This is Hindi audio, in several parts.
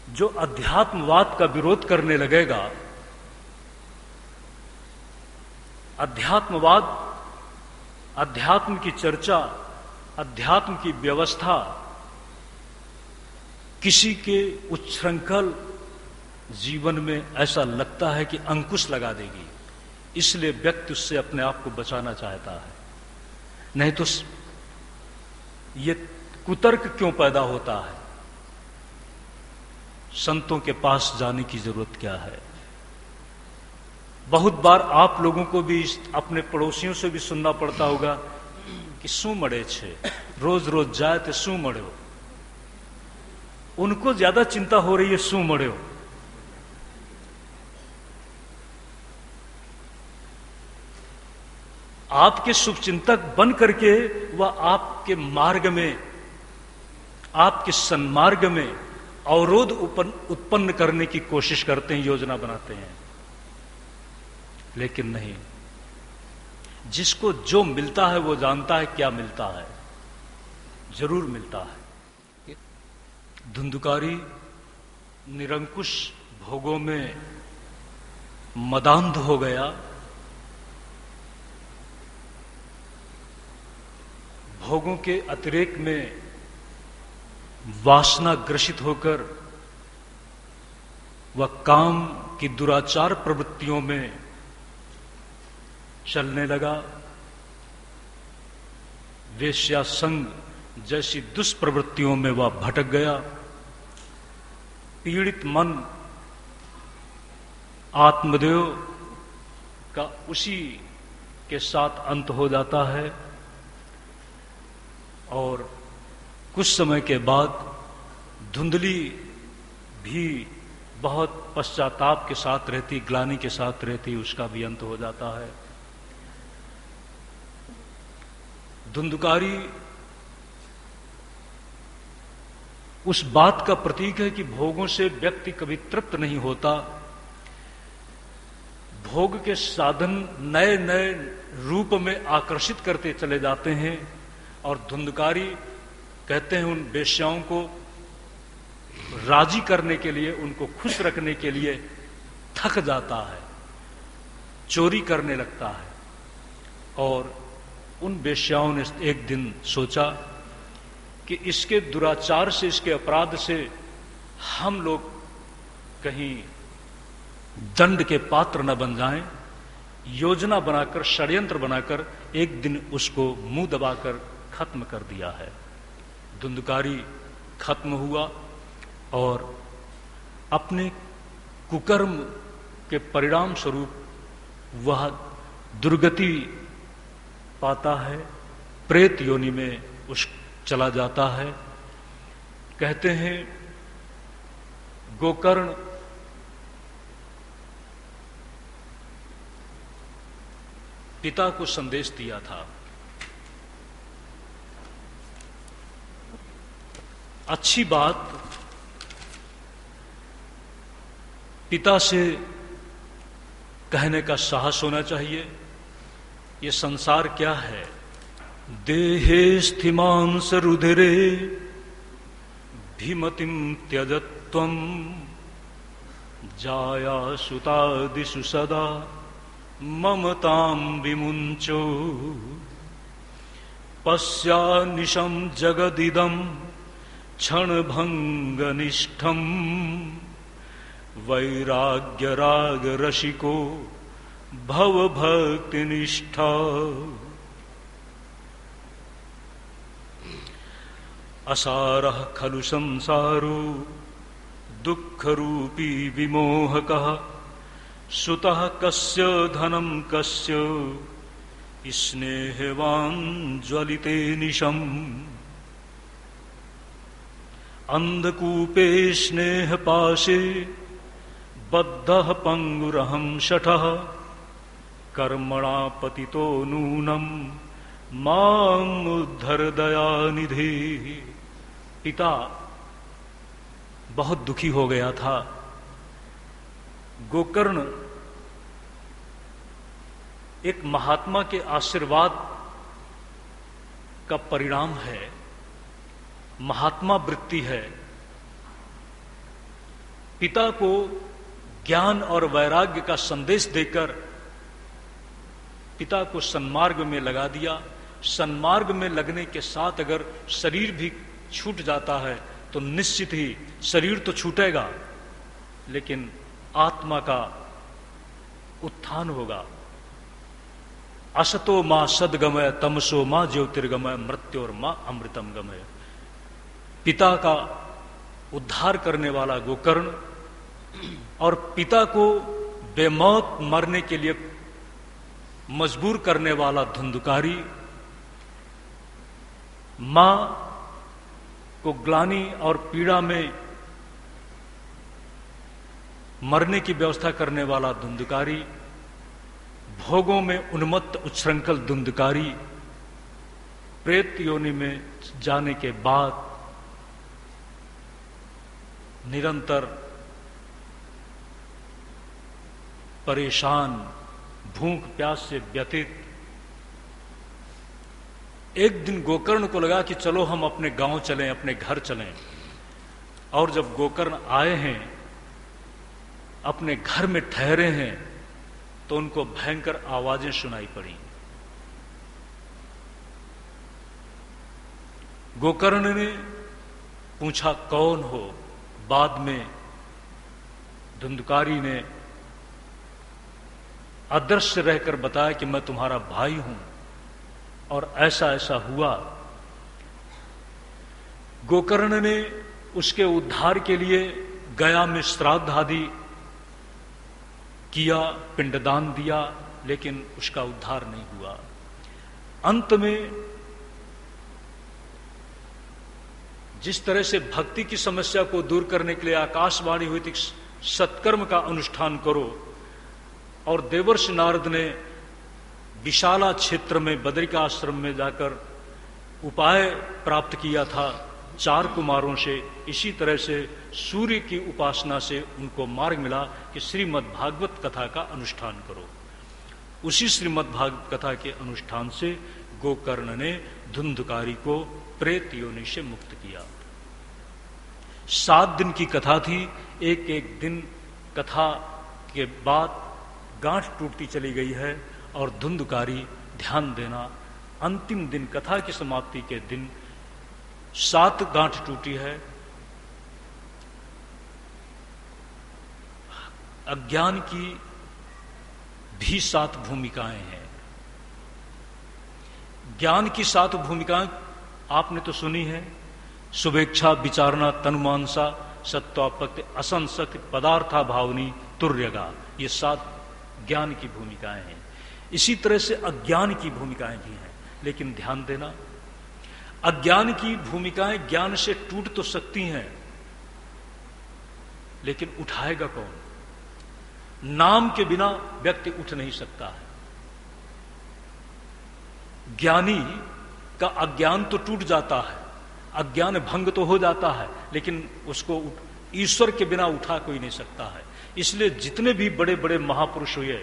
जो अध्यात्मवाद का विरोध करने लगेगा, अध्यात्मवाद, अध्यात्म की चर्चा, अध्यात्म की व्यवस्था किसी के उच्छृंखल जीवन में ऐसा लगता है कि अंकुश लगा देगी, इसलिए व्यक्ति उससे अपने आप को बचाना चाहता है। नहीं तो ये कुतर्क क्यों पैदा होता है? संतों के पास जाने की जरूरत क्या है? बहुत बार आप लोगों को भी अपने पड़ोसियों से भी सुनना पड़ता होगा कि शू मड़े छे, रोज रोज जाए तो शू मड़ो। उनको ज्यादा चिंता हो रही है शू मड़ो। आपके शुभचिंतक बन करके वह आपके मार्ग में, आपके सन्मार्ग में अवरोध उत्पन्न करने की कोशिश करते हैं, योजना बनाते हैं। लेकिन नहीं, जिसको जो मिलता है वो जानता है क्या मिलता है, जरूर मिलता है। धुंधुकारी निरंकुश भोगों में मदांध हो गया, भोगों के अतिरेक में वासना ग्रसित होकर वह काम की दुराचार प्रवृत्तियों में चलने लगा। वेश्या संग जैसी दुष्प्रवृत्तियों में वह भटक गया। पीड़ित मन आत्मदेव का उसी के साथ अंत हो जाता है और कुछ समय के बाद धुंधली भी बहुत पश्चाताप के साथ रहती, ग्लानि के साथ रहती, उसका भी अंत हो जाता है। धुंधकारी उस बात का प्रतीक है कि भोगों से व्यक्ति कभी तृप्त नहीं होता। भोग के साधन नए नए रूप में आकर्षित करते चले जाते हैं और धुंधकारी कहते हैं उन वेश्याओं को राजी करने के लिए, उनको खुश रखने के लिए थक जाता है, चोरी करने लगता है। और उन वेश्याओं ने एक दिन सोचा कि इसके दुराचार से, इसके अपराध से हम लोग कहीं दंड के पात्र न बन जाएं। योजना बनाकर, षड्यंत्र बनाकर एक दिन उसको मुंह दबाकर खत्म कर दिया है। धुंधकारी खत्म हुआ और अपने कुकर्म के परिणाम स्वरूप वह दुर्गति पाता है, प्रेत योनि में उस चला जाता है। कहते हैं गोकर्ण पिता को संदेश दिया था, अच्छी बात पिता से कहने का साहस होना चाहिए। ये संसार क्या है? देहे स्थिमांस रुधिरे भीमतिम त्यजत्वम जाया सुतादिषु सदा ममताम विमुंचो पश्यानिशं जगदिदं क्षणभंगनिष्ठम वैराग्य राग रसिको भवभक्तिनिष्ठा। असारः खलु संसारो दुःखरूपी विमोहकः सुतः कस्य धनं कस्य स्नेहवान् ज्वलिते निशम्। अंधकूपे स्नेहपाशे बद्धः पंगुरहं शठः कर्मणा पतितो नूनं माम् उद्धर दयानिधि। पिता बहुत दुखी हो गया था। गोकर्ण एक महात्मा के आशीर्वाद का परिणाम है, महात्मा वृत्ति है। पिता को ज्ञान और वैराग्य का संदेश देकर पिता को सन्मार्ग में लगा दिया। सन्मार्ग में लगने के साथ अगर शरीर भी छूट जाता है तो निश्चित ही शरीर तो छूटेगा, लेकिन आत्मा का उत्थान होगा। असतो मां सदगमय तमसो मां ज्योतिर्गमय मृत्योर मां अमृतम गमय। पिता का उद्धार करने वाला गोकर्ण और पिता को बेमौत मरने के लिए मजबूर करने वाला धुंधकारी, मां को ग्लानि और पीड़ा में मरने की व्यवस्था करने वाला धुंधकारी, भोगों में उन्मत्त उच्छृंखल धुंधकारी, प्रेत योनि में जाने के बाद निरंतर परेशान, भूख प्यास से व्यथित। एक दिन गोकर्ण को लगा कि चलो हम अपने गांव चलें, अपने घर चलें। और जब गोकर्ण आए हैं, अपने घर में ठहरे हैं, तो उनको भयंकर आवाजें सुनाई पड़ी। गोकर्ण ने पूछा कौन हो। बाद में धुंधकारी ने अदृश्य रहकर बताया कि मैं तुम्हारा भाई हूं और ऐसा ऐसा हुआ। गोकर्ण ने उसके उद्धार के लिए गया में श्राद्ध आदि किया, पिंडदान दिया, लेकिन उसका उद्धार नहीं हुआ। अंत में जिस तरह से भक्ति की समस्या को दूर करने के लिए आकाशवाणी हुई थी सत्कर्म का अनुष्ठान करो, और देवर्षि नारद ने विशाला क्षेत्र में बद्रिका आश्रम में जाकर उपाय प्राप्त किया था 4 कुमारों से, इसी तरह से सूर्य की उपासना से उनको मार्ग मिला कि श्रीमद् भागवत कथा का अनुष्ठान करो। उसी श्रीमद् भागवत कथा के अनुष्ठान से गोकर्ण ने धुंधकारी को प्रेत योनि से मुक्त किया। 7 दिन की कथा थी। एक एक दिन कथा के बाद गांठ टूटती चली गई है और धुंधकारी, ध्यान देना, अंतिम दिन कथा की समाप्ति के दिन 7 गांठ टूटी है। अज्ञान की भी 7 भूमिकाएं हैं। ज्ञान की 7 भूमिकाएं आपने तो सुनी है। शुभेच्छा, विचारणा, तनुमानसा, सत्वापत्ति, असंसक्ति, पदार्था भावनी, तुर्यगा, ये 7 ज्ञान की भूमिकाएं हैं। इसी तरह से अज्ञान की भूमिकाएं भी हैं। लेकिन ध्यान देना, अज्ञान की भूमिकाएं ज्ञान से टूट तो सकती हैं, लेकिन उठाएगा कौन? नाम के बिना व्यक्ति उठ नहीं सकता है। ज्ञानी का अज्ञान तो टूट जाता है, अज्ञान भंग तो हो जाता है, लेकिन उसको ईश्वर के बिना उठा कोई नहीं सकता है। इसलिए जितने भी बड़े बड़े महापुरुष हुए,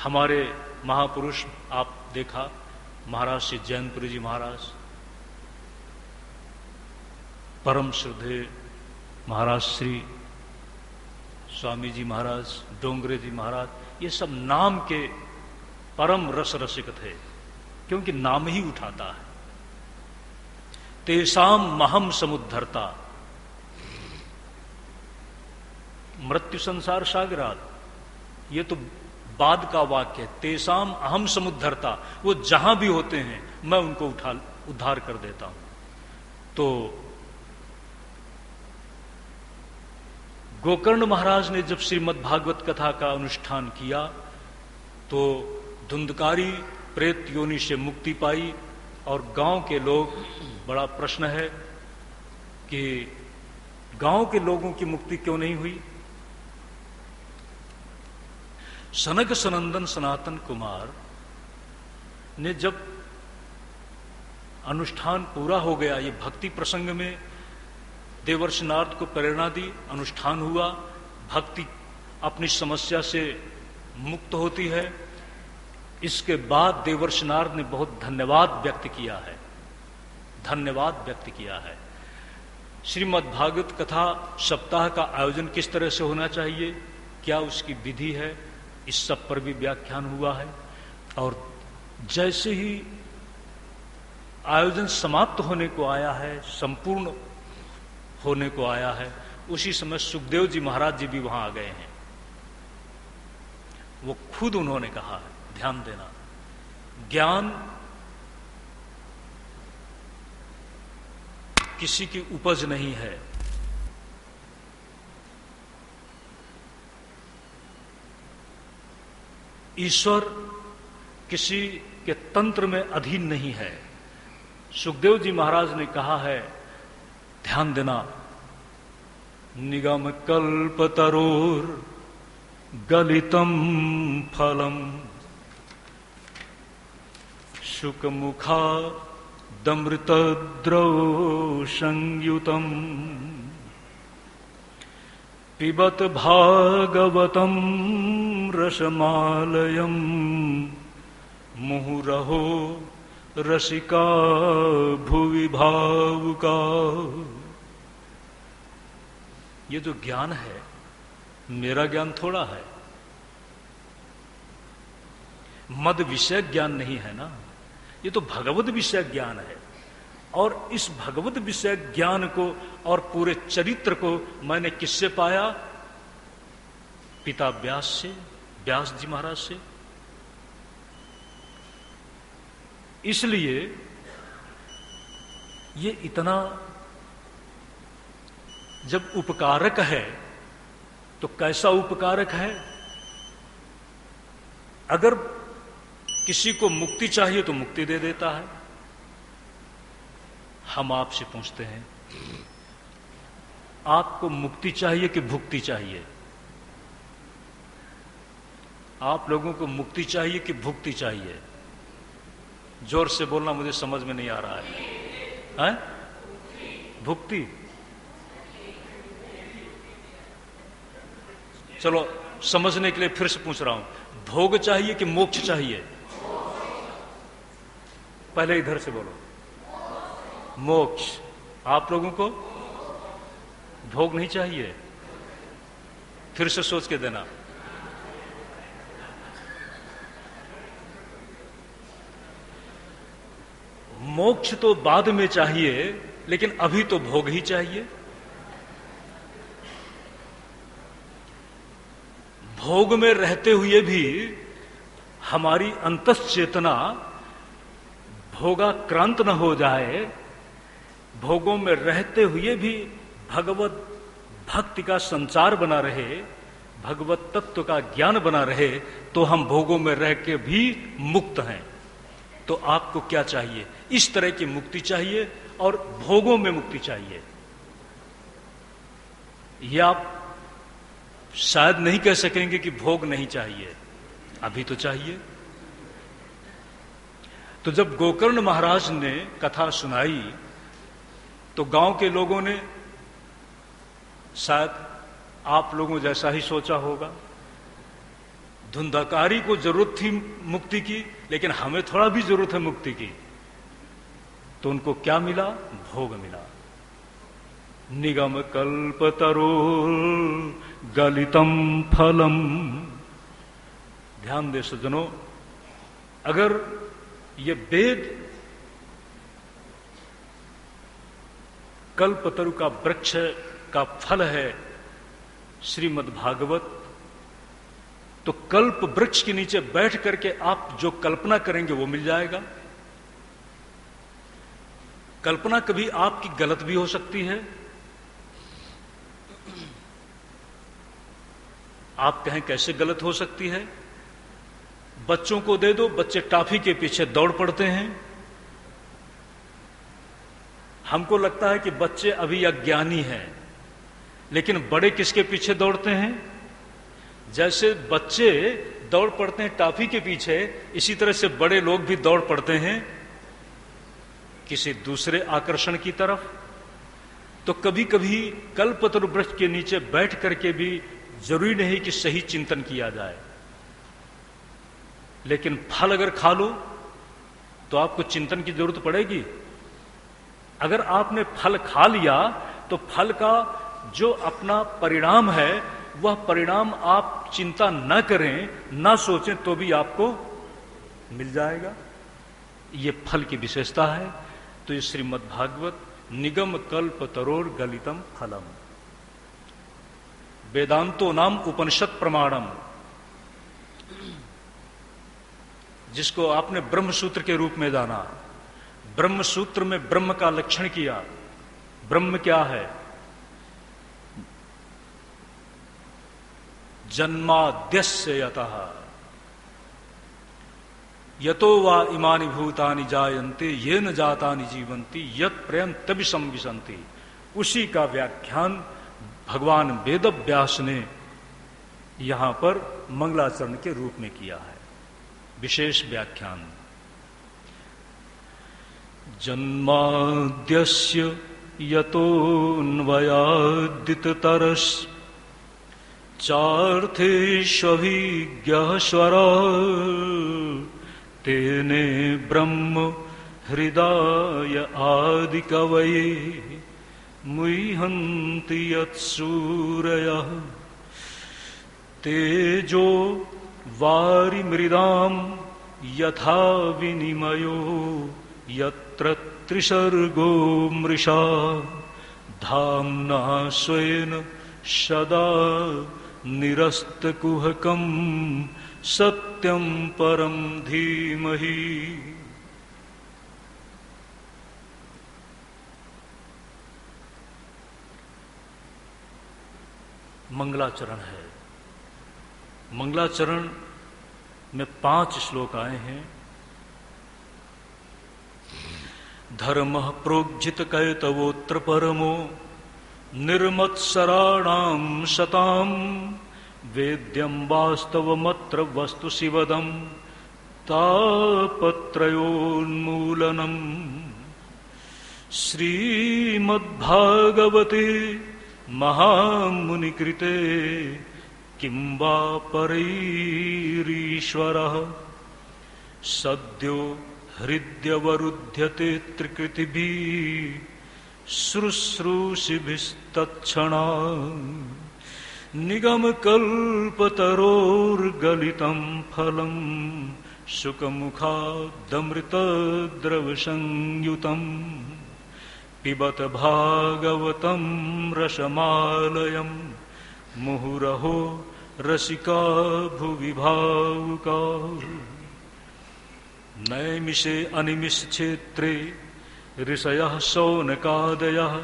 हमारे महापुरुष आप देखा, महाराज श्री जैनपुरी जी महाराज, परम श्रद्धेय महाराज श्री स्वामी जी महाराज, डोंगरे जी महाराज, ये सब नाम के परम रस रसिक थे, क्योंकि नाम ही उठाता है। तेसाम महम समुद्धरता, मृत्यु संसार सागरात, ये तो बाद का वाक्य है। तेसाम अहम समुद्धरता, वो जहां भी होते हैं मैं उनको उद्धार कर देता हूं। तो गोकर्ण महाराज ने जब श्रीमद् भागवत कथा का अनुष्ठान किया तो धुंधकारी प्रेत योनि से मुक्ति पाई। और गांव के लोग, बड़ा प्रश्न है कि गांव के लोगों की मुक्ति क्यों नहीं हुई? सनक सनंदन सनातन कुमार ने जब अनुष्ठान पूरा हो गया, ये भक्ति प्रसंग में देवर्षि नारद को प्रेरणा दी, अनुष्ठान हुआ, भक्ति अपनी समस्या से मुक्त होती है। इसके बाद देवर्षि नारद ने बहुत धन्यवाद व्यक्त किया है, धन्यवाद व्यक्त किया है। श्रीमद् भागवत कथा सप्ताह का आयोजन किस तरह से होना चाहिए, क्या उसकी विधि है, इस सब पर भी व्याख्यान हुआ है। और जैसे ही आयोजन समाप्त होने को आया है, संपूर्ण होने को आया है, उसी समय सुखदेव जी महाराज जी भी वहां आ गए हैं। वो खुद उन्होंने कहा है, ध्यान देना, ज्ञान किसी की उपज नहीं है, ईश्वर किसी के तंत्र में अधीन नहीं है। सुखदेव जी महाराज ने कहा है, ध्यान देना, निगम कल्पतरोर गलितम फलम शुकमुखा दमृतद्रव संयुतम पिबत भागवतम रसमालयम मुहुरहो रसिका भुवि भावुका। ये जो ज्ञान है, मेरा ज्ञान थोड़ा है, मद विषय ज्ञान नहीं है ना, ये तो भगवत विषय ज्ञान है। और इस भगवत विषय ज्ञान को और पूरे चरित्र को मैंने किससे पाया? पिता व्यास से, व्यास जी महाराज से। इसलिए ये इतना जब उपकारक है तो कैसा उपकारक है? अगर किसी को मुक्ति चाहिए तो मुक्ति दे देता है। हम आपसे पूछते हैं, आपको मुक्ति चाहिए कि भुक्ति चाहिए? आप लोगों को मुक्ति चाहिए कि भुक्ति चाहिए? जोर से बोलना, मुझे समझ में नहीं आ रहा है। भुक्ति? चलो समझने के लिए फिर से पूछ रहा हूं, भोग चाहिए कि मोक्ष चाहिए? पहले इधर से बोलो। मोक्ष। आप लोगों को भोग नहीं चाहिए? फिर से सोच के देना। मोक्ष तो बाद में चाहिए, लेकिन अभी तो भोग ही चाहिए। भोग में रहते हुए भी हमारी अंतश्चेतना भोगाक्रांत न हो जाए, भोगों में रहते हुए भी भगवत भक्ति का संचार बना रहे, भगवत तत्व का ज्ञान बना रहे, तो हम भोगों में रह के भी मुक्त हैं। तो आपको क्या चाहिए? इस तरह की मुक्ति चाहिए और भोगों में मुक्ति चाहिए। यह आप शायद नहीं कह सकेंगे कि भोग नहीं चाहिए, अभी तो चाहिए। तो जब गोकर्ण महाराज ने कथा सुनाई तो गांव के लोगों ने शायद आप लोगों जैसा ही सोचा होगा। धुंधकारी को जरूरत थी मुक्ति की, लेकिन हमें थोड़ा भी जरूरत है मुक्ति की। तो उनको क्या मिला? भोग मिला। निगम कल्पतरो गलितम फलम। ध्यान दे सज्जनों, अगर ये वेद कल्पतरु का वृक्ष का फल है श्रीमद् भागवत, तो कल्प वृक्ष के नीचे बैठ करके आप जो कल्पना करेंगे वो मिल जाएगा। कल्पना कभी आपकी गलत भी हो सकती है। आप कहें कैसे गलत हो सकती है? बच्चों को दे दो, बच्चे टॉफी के पीछे दौड़ पड़ते हैं। हमको लगता है कि बच्चे अभी अज्ञानी हैं, लेकिन बड़े किसके पीछे दौड़ते हैं? जैसे बच्चे दौड़ पड़ते हैं टॉफी के पीछे, इसी तरह से बड़े लोग भी दौड़ पड़ते हैं किसी दूसरे आकर्षण की तरफ। तो कभी कभी कल्पतरु वृक्ष के नीचे बैठ करके भी जरूरी नहीं कि सही चिंतन किया जाए, लेकिन फल अगर खा लो तो आपको चिंतन की जरूरत पड़ेगी। अगर आपने फल खा लिया तो फल का जो अपना परिणाम है वह परिणाम आप चिंता न करें, न सोचें तो भी आपको मिल जाएगा। ये फल की विशेषता है। तो ये श्रीमद् भागवत निगम कल्प तरोर गलितम फलम, वेदांतो नाम उपनिषद प्रमाणम, जिसको आपने ब्रह्म सूत्र के रूप में जाना। ब्रह्म सूत्र में ब्रह्म का लक्षण किया। ब्रह्म क्या है? जन्माद्यस्य यतः यतो वा इमानि भूतानि जायन्ते येन जातानि जीवन्ति यत् प्रेम तभी संविशन्ति। उसी का व्याख्यान भगवान वेदव्यास ने यहां पर मंगलाचरण के रूप में किया है, विशेष व्याख्यान। जन्माद्यस्य यतोऽन्वयादिततरस् चार्थेष्वभिज्ञः स्वरः तेने ब्रह्म हृदय आदिकवये मुह्यन्ति यत्सूरयः तेजो वारिमृदां यथा विनिमयो यत्र त्रिसर्गो मृषा धाम्ना स्वेन सदा निरस्तकुहकं सत्यं परम धीमहि। मंगलाचरण है। मंगलाचरण में 5 श्लोक आए हैं। धर्मः प्रोज्झित कैतवोत्र परमो निर्मत्सराणां शतां वेद्यं वास्तवमत्र वस्तु शिवदं तापत्रयोन्मूलनम्। श्रीमद्भागवते महामुनिकृते किं वा परैरीश्वरः सद्यो हृद्यवरुध्यते त्रिकृतिभिः शुश्रूषिभिस्तत्क्षणात् निगमकल्पतरोर्गलितं फलं शुकमुखादमृतद्रवसंयुतं पिबत भागवतं रसमालयं मुहुरहो रसिका भुवि भावुकाः। नैमिषे अनिमिषक्षेत्रे ऋषयः शौनकादयः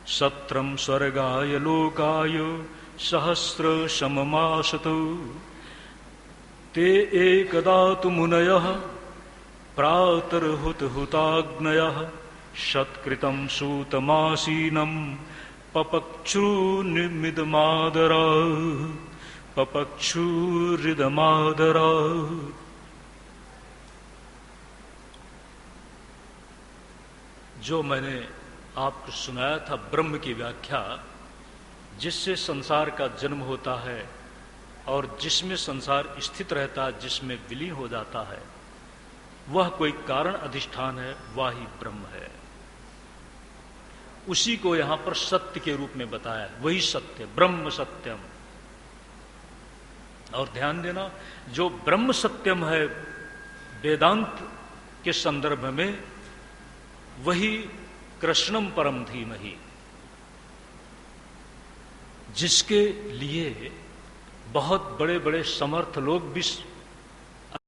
सत्रं स्वर्गाय लोकाय सहस्रशममाशतु ते एकदा तु मुनयः प्रातर्हुतहुताग्नयः शत्कृतं सूतमासीनं पपक्षुरिदमादरा। जो मैंने आपको सुनाया था ब्रह्म की व्याख्या, जिससे संसार का जन्म होता है और जिसमें संसार स्थित रहता है, जिसमें विलीन हो जाता है, वह कोई कारण अधिष्ठान है, वह ही ब्रह्म है। उसी को यहां पर सत्य के रूप में बताया, वही सत्य, ब्रह्म सत्यम। और ध्यान देना, जो ब्रह्म सत्यम है वेदांत के संदर्भ में, वही कृष्णम परम धीमहि, जिसके लिए बहुत बड़े बड़े समर्थ लोग भी